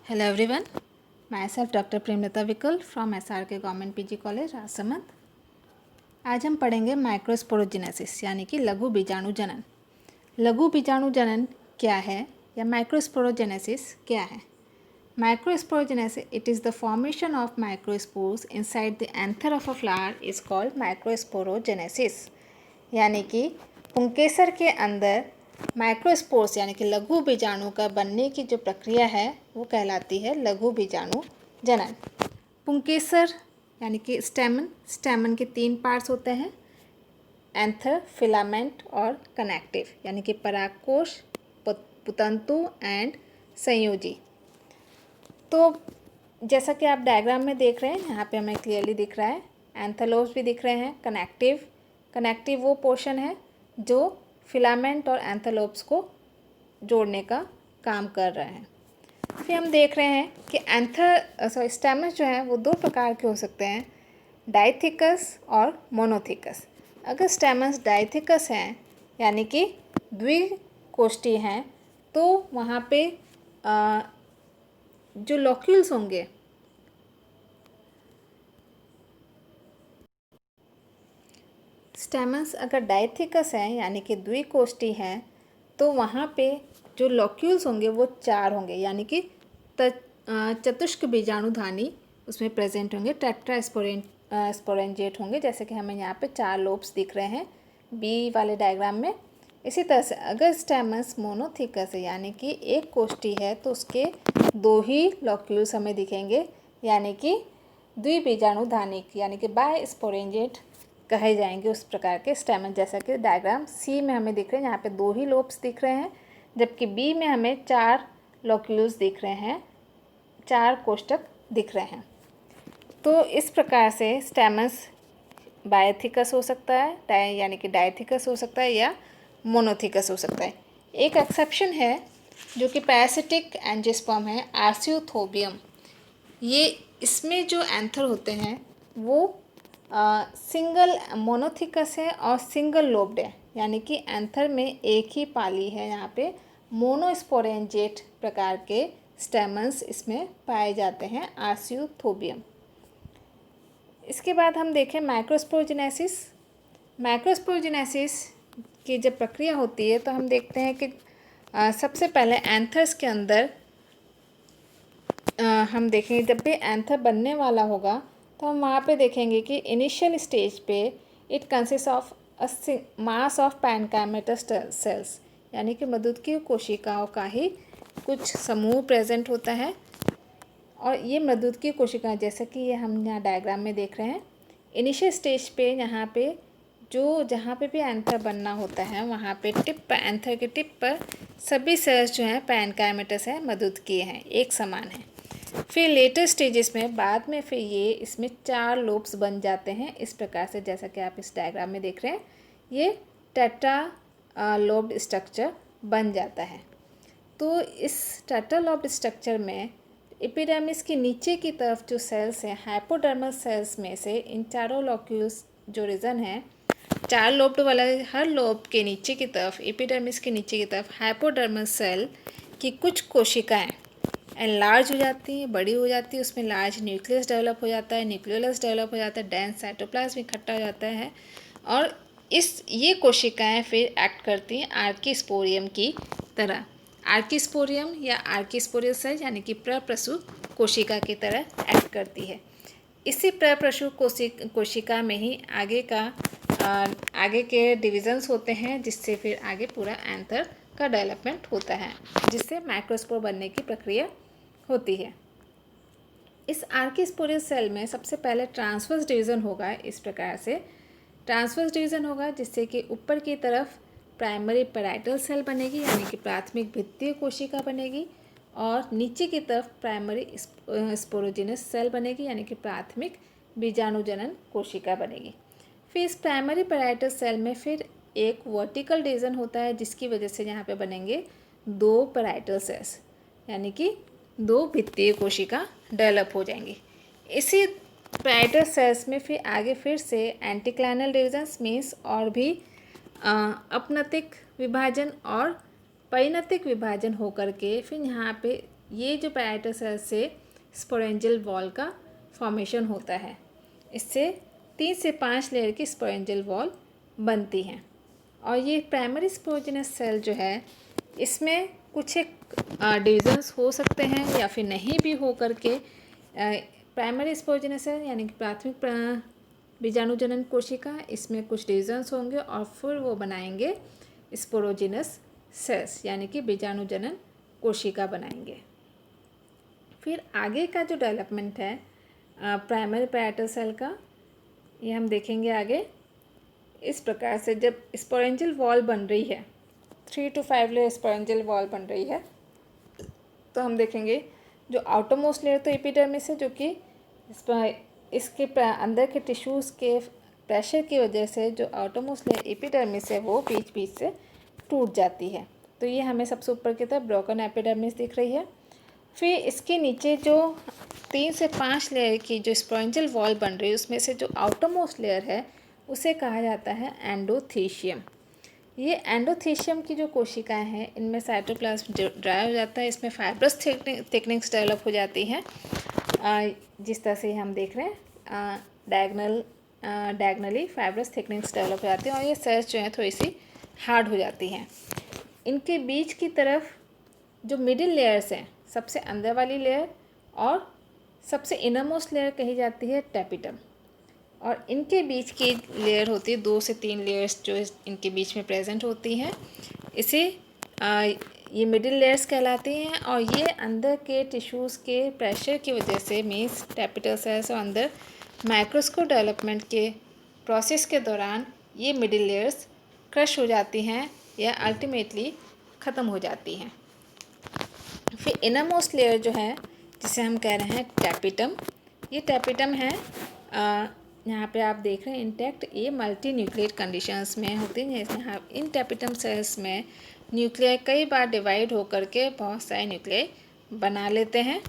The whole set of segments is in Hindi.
Hello everyone, myself Dr. Premlata Vikal from SRK Government PG College Rajsamand. आज हम पढ़ेंगे माइक्रोस्पोरोजेनेसिस यानी कि लघु बीजाणु जनन। लघु बीजाणु जनन क्या है या माइक्रोस्पोरोजेनेसिस क्या है? Microsporogenesis it is the formation of microspores inside the anther of a flower is called microsporogenesis. यानी कि पुंकेसर के अंदर माइक्रोस्पोर्स यानी कि लघु बीजाणु का बनने की जो प्रक्रिया है वो कहलाती है लघु बीजाणु जनन। पुंकेसर यानी कि स्टेमन के 3 पार्ट्स होते हैं, एंथर, फिलामेंट और कनेक्टिव, यानी कि परागकोश, पुतंतु एंड संयोजी। तो जैसा कि आप डायग्राम में देख रहे हैं, यहाँ पे हमें क्लियरली दिख रहा है, एंथरलोब्स भी दिख रहे हैं। कनेक्टिव वो पोर्शन है जो फिलामेंट और एंथरलोब्स को जोड़ने का काम कर रहे हैं। फिर हम देख रहे हैं कि स्टेमन्स जो हैं वो 2 प्रकार के हो सकते हैं, डाइथिकस और मोनोथिकस। अगर स्टेमन्स डाइथिकस हैं यानी कि द्विकोष्ठी हैं तो वहाँ पे जो लॉक्यूल्स होंगे स्टेमन्स अगर डाइथिकस हैं यानी कि द्विकोष्ठी हैं तो वहाँ पे जो लॉक्यूल्स होंगे वो 4 होंगे, यानी कि चतुष्क बीजाणुधानी उसमें प्रेजेंट होंगे, टेट्रास्पोरेंजेट होंगे, जैसे कि हमें यहाँ पे 4 लोब्स दिख रहे हैं बी वाले डायग्राम में। इसी तरह से अगर स्टेमन्स मोनोथिकस है यानी कि एक कोष्ठी है तो उसके 2 ही लॉक्यूल्स हमें दिखेंगे, यानी कि द्विबीजाणुधानिक यानी कि बायस्पोरेंजेट कहे जाएंगे उस प्रकार के स्टेमन, जैसा कि डायग्राम सी में हमें दिख रहे हैं, यहाँ पे 2 ही लोब्स दिख रहे हैं, जबकि बी में हमें 4 लॉक्यूल्स दिख रहे हैं, 4 कोष्ठक दिख रहे हैं। तो इस प्रकार से स्टेमन्स बायथिकस हो सकता है यानी कि डायथिकस हो सकता है या मोनोथिकस हो सकता है। एक एक्सेप्शन है जो कि पैरासिटिक एंजियोस्पर्म है, आर्सियोथोबियम। ये इसमें जो एंथर होते हैं वो सिंगल मोनोथिकस है और सिंगल लोब्ड है, यानी कि एंथर में एक ही पाली है। यहाँ पे मोनोस्पोरेंजेट प्रकार के स्टेमन्स इसमें पाए जाते हैं, आर्सियोथोबियम। इसके बाद हम देखें माइक्रोस्पोरोजेनेसिस। माइक्रोस्पोरोजेनेसिस की जब प्रक्रिया होती है तो हम देखते हैं कि सबसे पहले एंथर्स के अंदर हम देखेंगे जब भी एंथर बनने वाला होगा तो हम वहाँ पे देखेंगे कि इनिशियल स्टेज पे it consist of mass of parenchymatous cells, यानी कि मृदुकीय कोशिकाओं का ही कुछ समूह प्रेजेंट होता है। और ये मृदुकीय कोशिकाएं जैसे कि ये हम यहाँ डायग्राम में देख रहे हैं, इनिशियल स्टेज पे यहाँ पे जहाँ पे भी एंथर बनना होता है वहाँ पे एंथर के टिप पर सभी सेल्स जो हैं पैनकाइमेटस है, मृदुकीय हैं, एक समान है। फिर लेटर स्टेजेस में बाद में फिर ये इसमें 4 लोब्स बन जाते हैं इस प्रकार से, जैसा कि आप इस डायग्राम में देख रहे हैं, ये टेट्रा लोब्ड स्ट्रक्चर बन जाता है। तो इस टेट्रा लोब्ड स्ट्रक्चर में एपिडर्मिस के नीचे की तरफ जो सेल्स हैं, हाइपोडर्मल सेल्स में से इन चारों लॉक्यूल्स जो रीजन है 4 लोब्ड वाला, हर लोब के नीचे की तरफ, एपिडर्मिस के नीचे की तरफ हाइपोडर्मल सेल की कुछ कोशिकाएं एनलार्ज हो जाती हैं, बड़ी हो जाती है, उसमें लार्ज न्यूक्लियस डेवलप हो जाता है, न्यूक्लियोलस डेवलप हो जाता है, डेंस साइटोप्लाज्म इकट्ठा हो जाता है और ये कोशिकाएं फिर एक्ट करती हैं आर्किस्पोरियम की तरह। आर्किस्पोरियम या आर्किस्पोरियल सेल यानी कि प्रप्रसु कोशिका की तरह एक्ट करती है। इसी प्रप्रसु कोशिका में ही आगे के डिविजन्स होते हैं, जिससे फिर आगे पूरा एंथर का डेवलपमेंट होता है, जिससे माइक्रोस्पोर बनने की प्रक्रिया होती है। इस आर्किस्पोरियल सेल में सबसे पहले ट्रांसवर्स डिवीज़न होगा, इस प्रकार से ट्रांसवर्स डिवीज़न होगा, जिससे कि ऊपर की तरफ प्राइमरी पैराइटल सेल बनेगी यानी कि प्राथमिक भित्तीय कोशिका बनेगी, और नीचे की तरफ प्राइमरी स्पोरोजिनस सेल बनेगी यानी कि प्राथमिक बीजाणुजनन कोशिका बनेगी। फिर इस प्राइमरी पैराइटल सेल में फिर एक वर्टिकल डिवीज़न होता है, जिसकी वजह से यहाँ पे बनेंगे 2 पैराइटल सेल्स यानी कि 2 भित्तीय कोशिका डेवलप हो जाएंगी। इसी पैराइटल सेल्स में फिर आगे फिर से एंटीक्लाइनल डिविजन्स मीन्स और भी अपनतिक विभाजन और परिणतिक विभाजन होकर के फिर यहाँ पे ये जो पैराइटल सेल से स्पोरेंजियल वॉल का फॉर्मेशन होता है। इससे 3 से 5 लेयर की स्पोरेंजियल वॉल बनती हैं। और ये प्राइमरी स्पोरोजिनस सेल जो है, इसमें कुछ एक डिविजन्स हो सकते हैं या फिर नहीं भी हो करके प्राइमरी स्पोरोजिनस सेल यानी कि प्राथमिक बीजाणुजनन कोशिका, इसमें कुछ डिविजन्स होंगे और फिर वो बनाएंगे स्पोरोजिनस सेल्स यानी कि बीजाणुजनन कोशिका बनाएंगे। फिर आगे का जो डेवलपमेंट है प्राइमरी पैराइटल सेल का, ये हम देखेंगे आगे। इस प्रकार से जब स्पोरेंजियल वॉल बन रही है, 3 to 5 लेयर स्पोरेंजियल वॉल बन रही है, तो हम देखेंगे जो आउटरमोस्ट लेयर तो एपिडर्मिस है, जो कि इसके अंदर के टिश्यूज़ के प्रेशर की वजह से जो आउटरमोस्ट लेयर एपिडर्मिस है वो बीच बीच से टूट जाती है। तो ये हमें सबसे ऊपर की तरफ ब्रोकन एपिडर्मिस दिख रही है। फिर इसके नीचे जो 3 से 5 लेयर की जो स्पोरेंजियल वॉल बन रही है, उसमें से जो आउटरमोस्ट लेयर है उसे कहा जाता है एंडोथीशियम। ये एंडोथीशियम की जो कोशिकाएं हैं, इनमें साइटोप्लाज्म ड्राई हो जाता है, इसमें फाइब्रस थिकनिंग्स डेवलप हो जाती हैं। जिस तरह से हम देख रहे हैं डायगनली फाइब्रस थिकनिंग्स डेवलप हो जाती हैं और ये सेल्स जो हैं थोड़ी सी हार्ड हो जाती हैं। इनके बीच की तरफ जो मिडिल लेयर्स हैं, सबसे अंदर वाली लेयर और सबसे इनरमोस्ट लेयर कही जाती है टैपिटम, और इनके बीच की लेयर होती है 2 से 3 लेयर्स जो इनके बीच में प्रेजेंट होती हैं, इसे ये मिडिल लेयर्स कहलाती हैं। और ये अंदर के टिश्यूज़ के प्रेशर की वजह से मीन्स टैपिटल सेल्स और अंदर माइक्रोस्कोप डेवलपमेंट के प्रोसेस के दौरान ये मिडिल लेयर्स क्रश हो जाती हैं या अल्टीमेटली ख़त्म हो जाती हैं। फिर इनरमोस्ट लेयर जो है, जिसे हम कह रहे हैं टैपिटम, ये टैपिटम है, यहाँ पे आप देख रहे हैं इंटैक्ट, ये मल्टी न्यूक्लिएट कंडीशंस में होती हैं। जैसे इन टैपिटम सेल्स में न्यूक्लियाई कई बार डिवाइड होकर के बहुत सारे न्यूक्लियाई बना लेते हैं।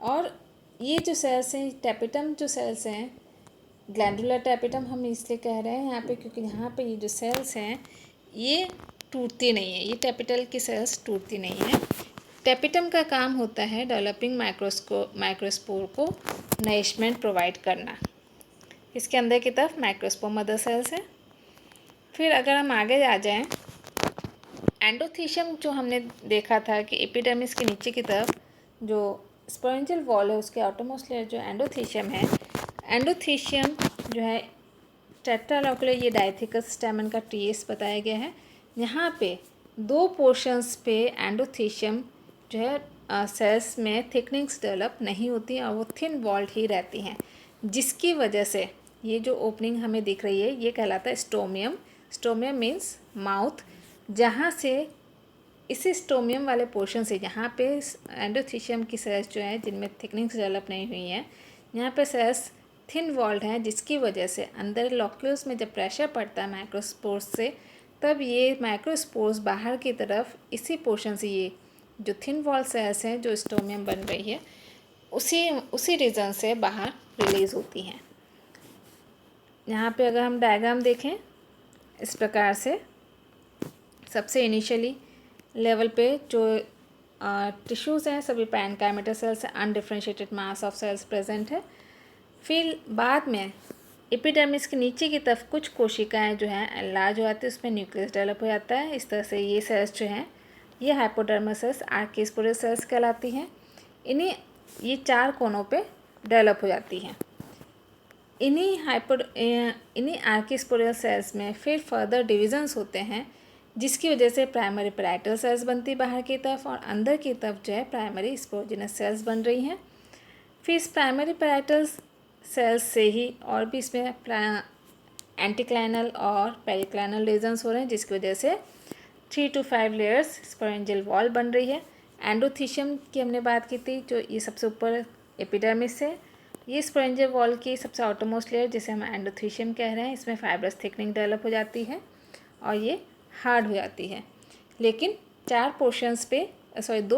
और ये जो सेल्स हैं, टैपिटम जो सेल्स हैं, ग्लैंडुलर टैपिटम हम इसलिए कह रहे हैं यहाँ पे क्योंकि यहाँ पे ये जो सेल्स हैं ये टूटती नहीं है, ये टैपिटल की सेल्स टूटती नहीं है। टैपिटम का काम होता है डेवलपिंग माइक्रोस्पोर को नरिशमेंट प्रोवाइड करना। इसके अंदर की तरफ माइक्रोस्पोर मदर सेल्स है। फिर अगर हम आगे आ जाएं, एंडोथीशियम जो हमने देखा था कि एपिडर्मिस के नीचे की तरफ जो स्पोरेंजियल वॉल है उसके आउटरमोस्ट लेयर जो एंडोथीशियम है, एंडोथीशियम जो है टेट्रालोकुलर, ये डाइथिकस स्टैमेन का टीएस बताया गया है। यहाँ पे 2 पोर्शंस पे एंडोथीशियम जो है सेल्स में थिकनिंग्स डेवलप नहीं होती और वो थिन वॉल्ड ही रहती हैं, जिसकी वजह से ये जो ओपनिंग हमें दिख रही है ये कहलाता है स्टोमियम। स्टोमियम मीन्स माउथ, जहाँ से इसी स्टोमियम वाले पोर्शन से जहाँ पे एंडोथीशियम की सेल्स जो हैं जिनमें थिकनिंग्स डेवलप नहीं हुई हैं, यहाँ पे सेल्स थिन वॉल्ड हैं, जिसकी वजह से अंदर लॉक्यूल्स में जब प्रेशर पड़ता है माइक्रोस्पोर्स से, तब ये माइक्रोस्पोर्स बाहर की तरफ इसी पोर्शन से ये जो थिन वॉल सेल्स हैं जो स्टोमियम बन रही है उसी रीज़न से बाहर रिलीज़ होती हैं। यहाँ पे अगर हम डायग्राम देखें इस प्रकार से, सबसे इनिशियली लेवल पे जो टिश्यूज़ हैं सभी पैनकाइमेटर सेल्स हैं, undifferentiated mass of cells present है। फिर बाद में एपिडर्मिस के नीचे की तरफ कुछ कोशिकाएं जो हैं एनलार्ज हो जाती है, उसमें न्यूक्लियस डेवलप हो जाता है। इस तरह से ये सेल्स जो हैं ये हाइपोडर्मस सेल्स आर्कीस्पोरल सेल्स कहलाती हैं। ये 4 कोनों पे डेवलप हो जाती हैं। इन्हीं आर्कीस्पोरल सेल्स में फिर फर्दर डिविजन्स होते हैं, जिसकी वजह से प्राइमरी पैराइटल सेल्स बनती बाहर की तरफ और अंदर की तरफ जो है प्राइमरी स्पोरोजिनस सेल्स बन रही हैं। फिर इस प्राइमरी पैराइटल सेल्स से ही और भी इसमें एंटीक्लाइनल और पेरिक्लाइनल रीजन्स हो रहे हैं, जिसकी वजह से 3 to 5 लेयर्स स्पोरेंजियल वॉल बन रही है। एंडोथीशियम की हमने बात की थी, जो ये सबसे ऊपर एपिडर्मिस है, ये स्पोरेंजियल वॉल की सबसे आउटरमोस्ट लेयर जिसे हम एंडोथीशियम कह रहे हैं, इसमें फाइब्रस थिकनिंग डेवलप हो जाती है और ये हार्ड हो जाती है। लेकिन 2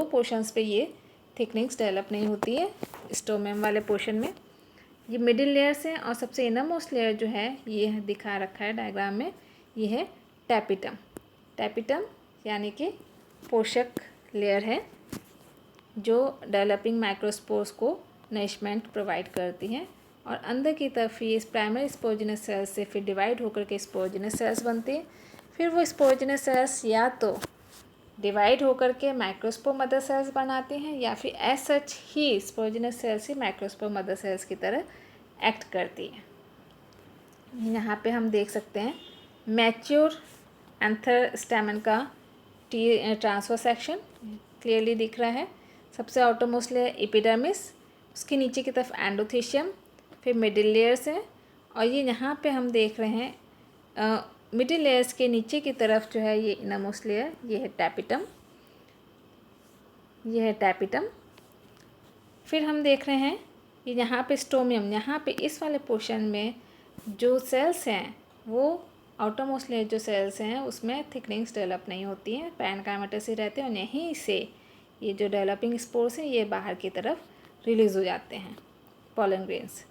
पोर्शंस पे ये थिकनिंग्स डेवलप नहीं होती है। स्टोमियम वाले पोर्शन में ये मिडिल लेयर्स हैं और सबसे इनरमोस्ट लेयर जो है ये दिखा रखा है डायग्राम में, ये है टैपिटम। टैपिटम यानी कि पोषक लेयर है। जो डेवलपिंग माइक्रोस्पोर्स को नरिशमेंट प्रोवाइड करती हैं। और अंदर की तरफ ये प्राइमरी स्पोर्जिनस सेल्स से फिर डिवाइड होकर के स्पोर्जिनस सेल्स बनती हैं। फिर वो स्पोर्जिनस सेल्स या तो डिवाइड होकर के माइक्रोस्पोर मदर सेल्स बनाती हैं या फिर एज सच ही स्पोर्जिनस सेल्स ही माइक्रोस्पोर मदर सेल्स की तरह एक्ट करती हैं। यहाँ पे हम देख सकते हैं मैच्योर एंथर स्टैमेन का ट्रांसफर सेक्शन क्लियरली दिख रहा है। सबसे आउटरमोस्ट लेयर एपिडर्मिस, उसके नीचे की तरफ एंडोथेशियम, फिर मिडिल लेयर्स हैं। और ये यहाँ पे हम देख रहे हैं मिडिल लेयर्स के नीचे की तरफ जो है ये इनरमोस्ट लेयर, ये है टैपिटम, ये है टैपिटम। फिर हम देख रहे हैं ये यहाँ पे स्टोमियम, यहाँ पे इस वाले पोर्शन में जो सेल्स हैं वो आउटरमोस्ट लेयर जो सेल्स हैं उसमें थिकनिंग्स डेवलप नहीं होती हैं, पैरेन्काइमा से रहते हैं और यहीं से ये जो डेवलपिंग स्पोर्स हैं ये बाहर की तरफ रिलीज़ हो जाते हैं, पॉलन ग्रेन्स।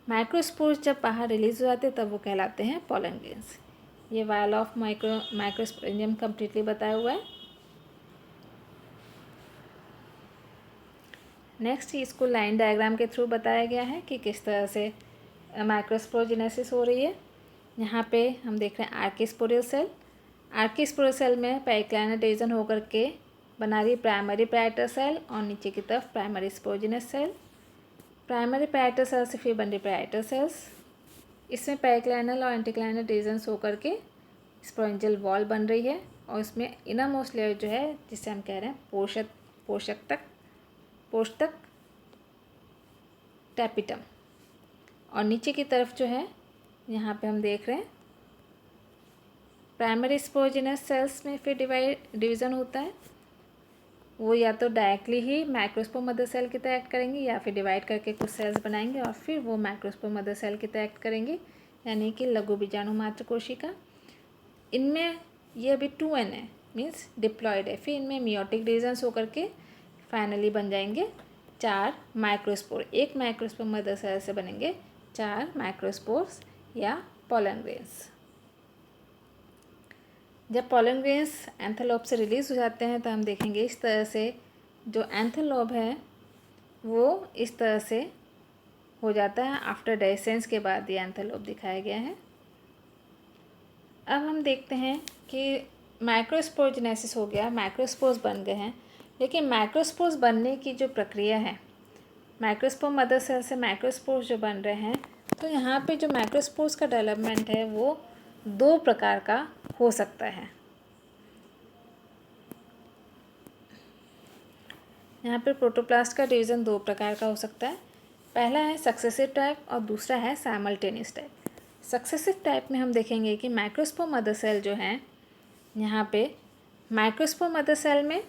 माइक्रोस्पोर्स जब बाहर रिलीज़ हो जाते हैं तब वो कहलाते हैं पॉलन ग्रेन्स। ये वायल ऑफ माइक्रोस्पोरेंजियम कम्प्लीटली बताया हुआ है। नेक्स्ट इसको लाइन डायग्राम के थ्रू बताया गया है कि किस तरह से माइक्रोस्पोरोजेनेसिस हो रही है। यहाँ पे हम देख रहे हैं आर्किस्पोरियल सेल। आर्किस्पोरियल सेल में पेरिक्लाइनर डिवीजन होकर के बना रही प्राइमरी पैराइटल सेल और नीचे की तरफ primary sporogenous cell. Primary parietal cell से फिर बन रही पैराइटल सेल्स। इसमें पेरिक्लाइनल और एंटीक्लाइनल डिवीजन्स होकर के स्पोरेंजियल वॉल बन रही है और इसमें इनरमोस्ट लेयर जो है जिसे हम कह रहे हैं पोषक टैपिटम। और नीचे की तरफ जो है यहाँ पे हम देख रहे हैं प्राइमरी स्पोर्जिनस सेल्स में फिर डिवीज़न होता है। वो या तो डायरेक्टली ही माइक्रोस्पोर मदर सेल की तरह एक्ट करेंगे या फिर डिवाइड करके कुछ सेल्स बनाएंगे और फिर वो माइक्रोस्पोर मदर सेल की तरह एक्ट करेंगे, यानी कि लघु बीजाणु मात्र कोशिका। इनमें ये अभी 2n है, मीन्स डिप्लॉयड है। फिर इनमें मियोटिक डिवीजन्स होकर के फाइनली बन जाएंगे 4 माइक्रोस्पोर। एक माइक्रोस्पोर मदर सेल से बनेंगे 4 माइक्रोस्पोर्स या पॉलन ग्रेन्स। जब पॉलन ग्रेन्स एंथर से रिलीज़ हो जाते हैं तो हम देखेंगे इस तरह से जो एंथर है वो इस तरह से हो जाता है। आफ्टर डाइसेंस के बाद ये एंथर दिखाया गया है। अब हम देखते हैं कि माइक्रोस्पोरोजेनेसिस हो गया, माइक्रोस्पोर्स बन गए हैं, लेकिन माइक्रोस्पोर्स बनने की जो प्रक्रिया है, माइक्रोस्पोर मदर सेल से माइक्रोस्पोर्स जो बन रहे हैं, तो यहाँ पे जो माइक्रोस्पोर्स का डेवलपमेंट है वो 2 प्रकार का हो सकता है। यहाँ पे प्रोटोप्लास्ट का डिवीज़न 2 प्रकार का हो सकता है। पहला है सक्सेसिव टाइप और दूसरा है साइमल्टेनियस टाइप। सक्सेसिव टाइप में हम देखेंगे कि माइक्रोस्पोर मदर सेल जो है, यहाँ पे माइक्रोस्पोर मदर सेल में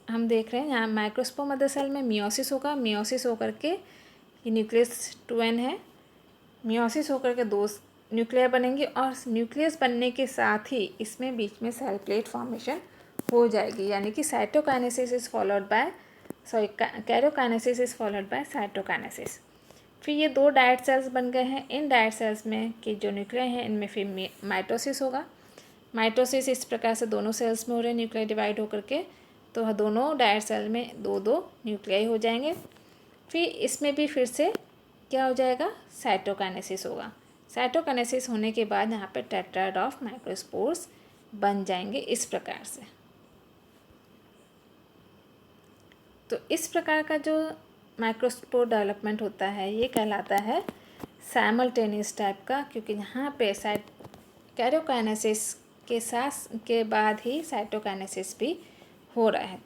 हम देख रहे हैं यहाँ माइक्रोस्पोर मदर सेल में मियोसिस होगा। मियोसिस होकर के ये न्यूक्लियस 2n है, मियोसिस होकर के 2 न्यूक्लियर बनेंगे और न्यूक्लियस बनने के साथ ही इसमें बीच में सेल प्लेट फॉर्मेशन हो जाएगी, यानी कि cytokinesis is followed by karyokinesis is followed by cytokinesis. फिर ये 2 डायट सेल्स बन गए हैं। इन डायट सेल्स में कि जो न्यूक्लियर हैं इनमें फिर माइटोसिस होगा। माइटोसिस इस प्रकार से दोनों सेल्स में हो रहे हैं न्यूक्लियर डिवाइड होकर के, तो दोनों डायट सेल में 2-2 न्यूक्लियाई हो जाएंगे। फिर इसमें भी फिर से क्या हो जाएगा, साइटोकाइनेसिस होगा। साइटोकाइनेसिस होने के बाद यहाँ पे टेट्राड ऑफ माइक्रोस्पोर्स बन जाएंगे इस प्रकार से। तो इस प्रकार का जो माइक्रोस्पोर डेवलपमेंट होता है ये कहलाता है साइमल्टेनियस टाइप का, क्योंकि यहाँ पे कैरियोकाइनेसिस के बाद ही साइटोकाइनेसिस भी हो रहा है।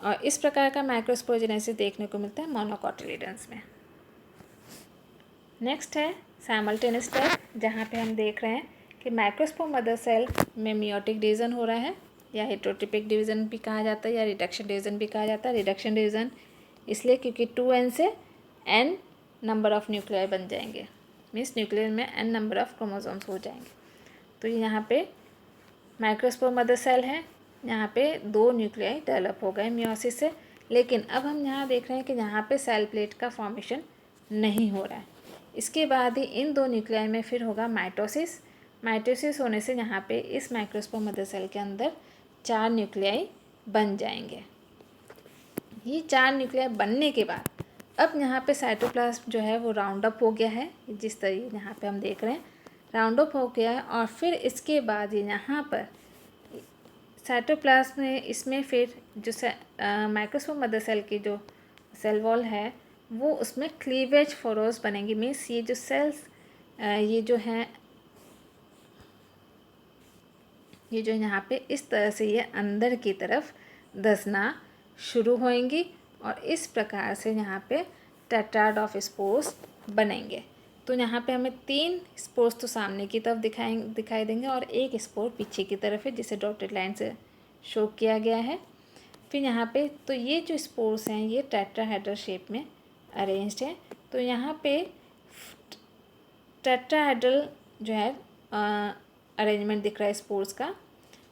और इस प्रकार का माइक्रोस्पोरोजेनेसिस देखने को मिलता है मोनोकोटिलिडन्स में। नेक्स्ट है साइमल्टेनियस टाइप, जहाँ पे हम देख रहे हैं कि माइक्रोस्पोर मदर सेल में मियोटिक डिवीज़न हो रहा है, या हेटेरोटिपिक डिवीज़न भी कहा जाता है या रिडक्शन डिवीज़न भी कहा जाता है। रिडक्शन डिवीज़न इसलिए क्योंकि 2n से n नंबर ऑफ़ न्यूक्लियर बन जाएंगे, मीन्स न्यूक्लियर में n नंबर ऑफ़ क्रोमोसोम्स हो जाएंगे। तो यहाँ पे माइक्रोस्पोर मदर सेल है, यहाँ पे 2 न्यूक्लियाई डेवलप हो गए मियोसिस से। लेकिन अब हम यहाँ देख रहे हैं कि यहाँ पे सेल प्लेट का फॉर्मेशन नहीं हो रहा है। इसके बाद ही इन 2 न्यूक्लियाई में फिर होगा माइटोसिस। माइटोसिस होने से यहाँ पे इस माइक्रोस्पोर मदर सेल के अंदर 4 न्यूक्लियाई बन जाएंगे। ये 4 न्यूक्लियाई बनने के बाद अब यहाँ पे साइटोप्लाज्म जो है वो राउंड अप हो गया है, जिस तरीके यहाँ पे हम देख रहे हैं राउंड अप हो गया है। और फिर इसके बाद ये यहाँ पर साइटोप्लाज्म में इसमें फिर जो माइक्रोस्पोम मदर सेल की जो सेल वॉल है वो उसमें क्लीवेज फोरोज बनेंगी। मीन्स ये जो सेल्स ये जो हैं ये जो यहाँ पे इस तरह से ये अंदर की तरफ धंसना शुरू होएंगी और इस प्रकार से यहाँ पे टेट्राड ऑफ स्पोर्स बनेंगे। तो यहाँ पे हमें 3 स्पोर्स तो सामने की तरफ दिखाई देंगे और एक स्पोर पीछे की तरफ है, जिसे डॉटेड लाइन से शो किया गया है। फिर यहाँ पे तो ये जो स्पोर्स हैं ये टेट्राहेड्रल शेप में अरेंज्ड है। तो यहाँ पे टेट्राहेड्रल जो है अरेंजमेंट दिख रहा है स्पोर्स का,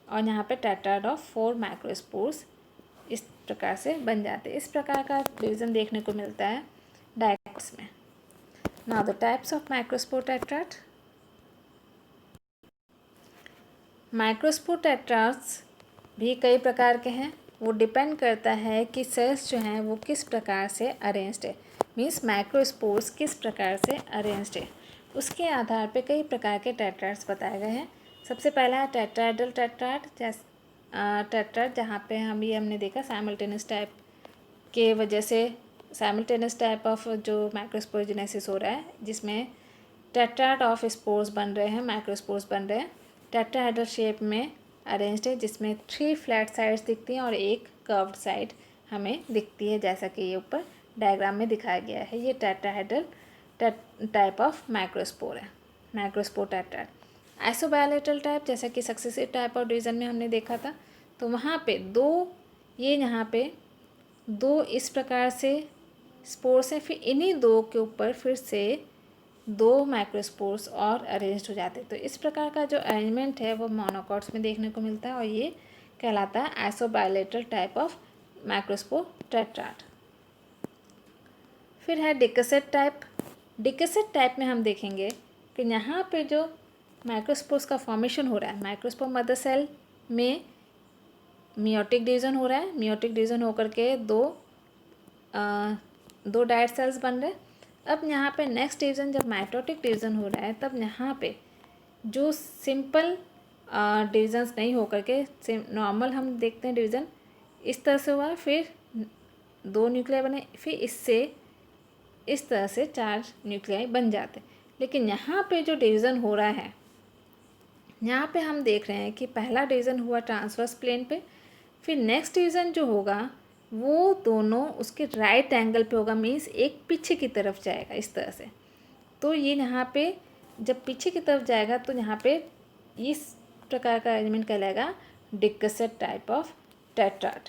और यहाँ पे टेट्राड ऑफ 4 माइक्रोस्पोर्स इस प्रकार से बन जाते हैं। इस प्रकार का डिवीज़न देखने को मिलता है डायकोट्स में। Now the types of microspore tetrad. Microspore टेट्राड्स भी कई प्रकार के हैं। वो डिपेंड करता है कि सेल्स जो हैं वो किस प्रकार से अरेंज्ड है, मीन्स माइक्रोस्पोर्स किस प्रकार से अरेंज्ड है, उसके आधार पे कई प्रकार के टेट्राड्स बताए गए हैं। सबसे पहला है टेट्राहेड्रल टेट्राड, जहाँ पे हमने देखा साइमल्टेनियस टाइप के वजह से साइमल्टेनियस टाइप ऑफ जो माइक्रोस्पोरोजेनेसिस हो रहा है, जिसमें टेट्राड ऑफ स्पोर्स बन रहे हैं, माइक्रोस्पोर्स बन रहे हैं। टेट्राहेड्रल शेप में अरेंज्ड है, जिसमें 3 फ्लैट साइड्स दिखती हैं और एक कर्व्ड साइड हमें दिखती है, जैसा कि ये ऊपर डायग्राम में दिखाया गया है। ये टेट्राहेड्रल टाइप ऑफ माइक्रोस्पोर है, माइक्रोस्पोर टेट्राड। आइसोबायोलेटरल टाइप, जैसा कि सक्सेसिव टाइप ऑफ डिवीज़न में हमने देखा था, तो वहाँ पे 2 ये यहाँ पे 2 इस प्रकार से स्पोर्स हैं, फिर इन्हीं 2 के ऊपर फिर से 2 माइक्रोस्पोर्स और अरेंज हो जाते हैं। तो इस प्रकार का जो अरेंजमेंट है वो मोनोकॉट्स में देखने को मिलता है और ये कहलाता है आइसोबायोलेटरल टाइप ऑफ माइक्रोस्पोर टेट्राड। फिर है डिक्सेट टाइप। डिक्सेट टाइप में हम देखेंगे कि यहाँ पे जो माइक्रोस्पोर्स का फॉर्मेशन हो रहा है, माइक्रोस्पोर मदर सेल में मियोटिक डिवीज़न हो रहा है। मियोटिक डिवीज़न होकर के दो डायट सेल्स बन रहे हैं। अब यहाँ पे नेक्स्ट डिवीज़न जब माइटोटिक डिवीज़न हो रहा है, तब यहाँ पे जो सिंपल डिवीज़न्स नहीं होकर के नॉर्मल हम देखते हैं डिवीज़न इस तरह से हुआ, फिर 2 न्यूक्लियाई बने, फिर इससे इस तरह से 4 न्यूक्लियाई बन जाते। लेकिन यहाँ पे जो डिवीज़न हो रहा है, यहाँ पे हम देख रहे हैं कि पहला डिवीज़न हुआ ट्रांसवर्स प्लेन पे, फिर नेक्स्ट डिवीज़न जो होगा वो दोनों उसके राइट एंगल पे होगा, मीन्स एक पीछे की तरफ जाएगा इस तरह से। तो ये यहाँ पे जब पीछे की तरफ जाएगा तो यहाँ पे इस प्रकार का अरेंजमेंट कहलाएगा decussate type of tetrad.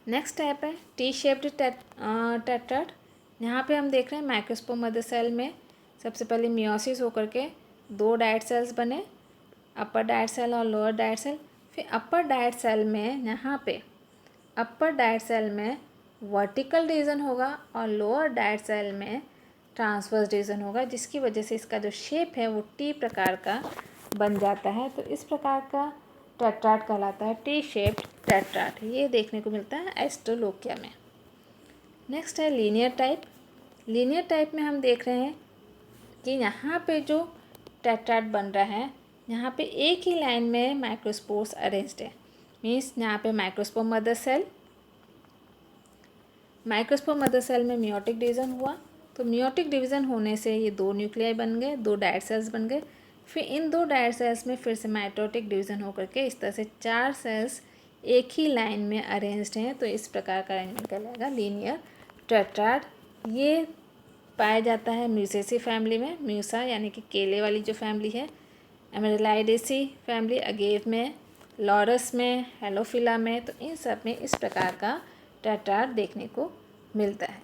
Next type है टी शेप्ड टेट्राड। यहाँ पे हम देख रहे हैं माइक्रोस्पोर मदर सेल में सबसे पहले मियोसिस होकर के 2 डायट सेल्स बने, अपर डायट सेल और लोअर डायट सेल। फिर अपर डायट सेल में यहाँ पे अपर डायट सेल में वर्टिकल डिवीज़न होगा और लोअर डायट सेल में ट्रांसवर्स डिवीज़न होगा, जिसकी वजह से इसका जो शेप है वो टी प्रकार का बन जाता है। तो इस प्रकार का टेट्राड कहलाता है टी शेप्ड टेट्राड। ये देखने को मिलता है एस्ट्रोलोकिया में। नेक्स्ट है लीनियर टाइप। लीनियर टाइप में हम देख रहे हैं कि यहाँ पे जो टेट्राड बन रहा है, यहाँ पे एक ही लाइन में माइक्रोस्पोर्स अरेंज्ड है, मीन्स यहाँ पे माइक्रोस्पोर मदर सेल में मियोटिक डिवीज़न हुआ। तो मियोटिक डिवीज़न होने से ये 2 न्यूक्लियाई बन गए, 2 डायट सेल्स बन गए। फिर इन 2 डायट सेल्स में फिर से माइटोटिक डिवीज़न होकर के इस तरह से 4 सेल्स एक ही लाइन में अरेंज्ड हैं। तो इस प्रकार का अरेंजमेंट कहलाएगा लीनियर टेट्राड। ये पाया जाता है म्यूसेसी फैमिली में, म्यूसा यानी कि केले वाली जो फैमिली है, एमेरिलाइडेसी फैमिली, अगेव में, लॉरस में, हेलोफिला में। तो इन सब में इस प्रकार का टेट्राड देखने को मिलता है।